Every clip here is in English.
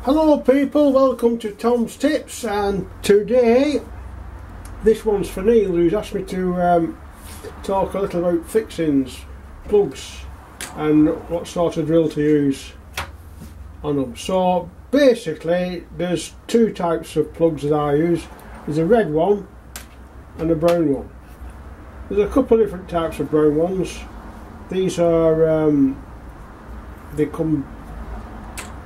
Hello people, welcome to Tom's Tips, and today this one's for Neil, who's asked me to talk a little about fixings, plugs and what sort of drill to use on them. So basically there's two types of plugs that I use. There's a red one and a brown one. There's a couple of different types of brown ones. These are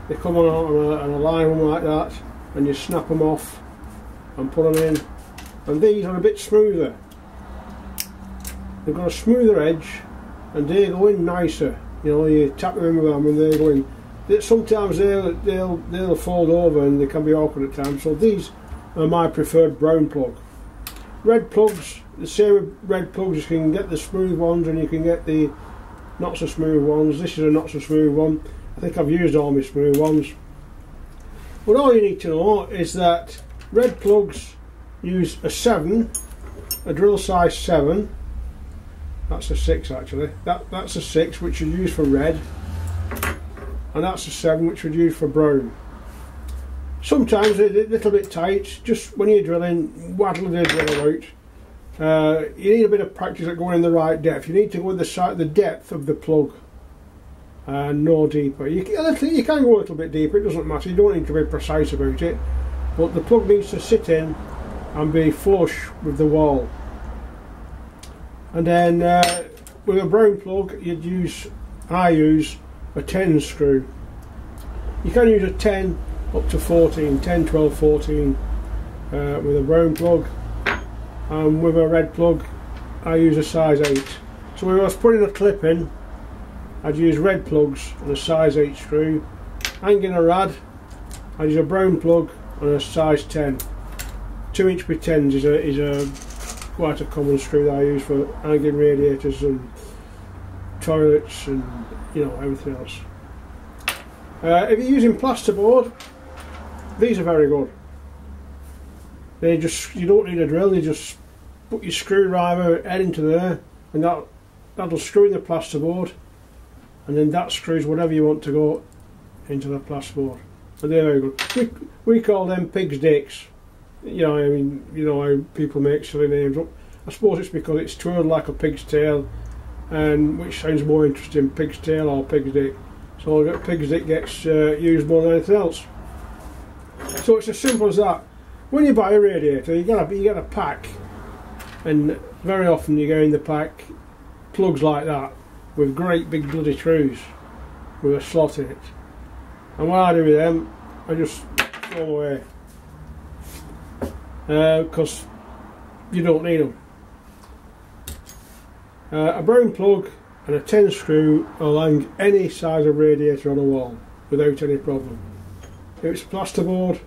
they come on a line one like that, and you snap them off and put them in. And these are a bit smoother. They've got a smoother edge and they go in nicer. You know, you tap them in with them and they go in. Sometimes they'll fold over and they can be awkward at times. So these are my preferred brown plug. Red plugs, the same with red plugs. You can get the smooth ones and you can get the not so smooth ones. This is a not so smooth one. I think I've used all my smooth ones. But all you need to know is that red plugs use a 7, a drill size 7. That's a 6 actually. That's a 6 which you use for red, and that's a 7 which would use for brown. Sometimes they're a little bit tight. Just when you're drilling, waddle the drill out. You need a bit of practice at going in the right depth. You need to go with the depth of the plug. No deeper. You can go a little bit deeper, it doesn't matter, you don't need to be precise about it, but the plug needs to sit in and be flush with the wall. And then with a brown plug I use a 10 screw. You can use a 10 up to 14, 10, 12, 14 with a brown plug, and with a red plug I use a size 8. So if I was putting a clip in, I'd use red plugs and a size 8 screw. Hanging a rad, I'd use a brown plug and a size 10. 2" by 10s is quite a common screw that I use for hanging radiators and toilets and everything else. If you're using plasterboard, these are very good. You don't need a drill, you just put your screwdriver head into there and that'll screw in the plasterboard. And then that screws whatever you want to go into the plasterboard. And they're very good. We call them pig's dicks. You know how people make silly names up. I suppose it's because it's twirled like a pig's tail, and which sounds more interesting, pig's tail or pig's dick. So pig's dick gets used more than anything else. So it's as simple as that. When you buy a radiator, you get a pack, and very often you get in the pack plugs like that, with great big bloody screws with a slot in it. And what I do with them, I just throw them away because you don't need them. A brown plug and a 10 screw will hang any size of radiator on a wall without any problem. If it's plasterboard,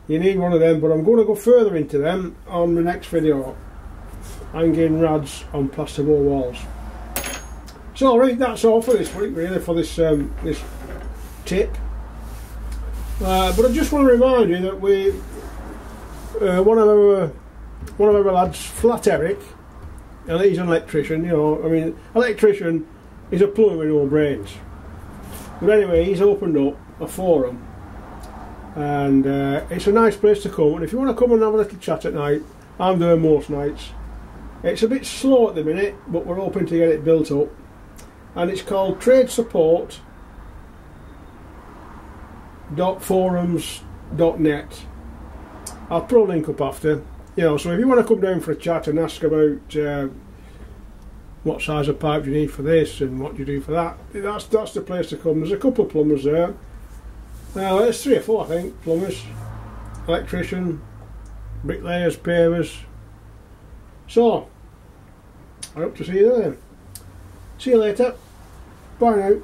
you need one of them, but I'm going to go further into them on the next video, hanging rads on plasterboard walls. So right, that's all for this week really, for this this tip. But I just want to remind you that one of our lads, Flat Eric, and he's an electrician. Electrician is a plumber with no brains. But anyway, he's opened up a forum, and it's a nice place to come. And if you want to come and have a little chat at night, I'm there most nights. It's a bit slow at the minute, but we're hoping to get it built up. And it's called tradesupport.forums.net. I'll put a link up after. So if you want to come down for a chat and ask about what size of pipe you need for this and what you do for that, that's the place to come. There's a couple of plumbers there. There's 3 or 4 I think, plumbers, electrician, bricklayers, pavers. So I hope to see you there then. See you later. Bye now.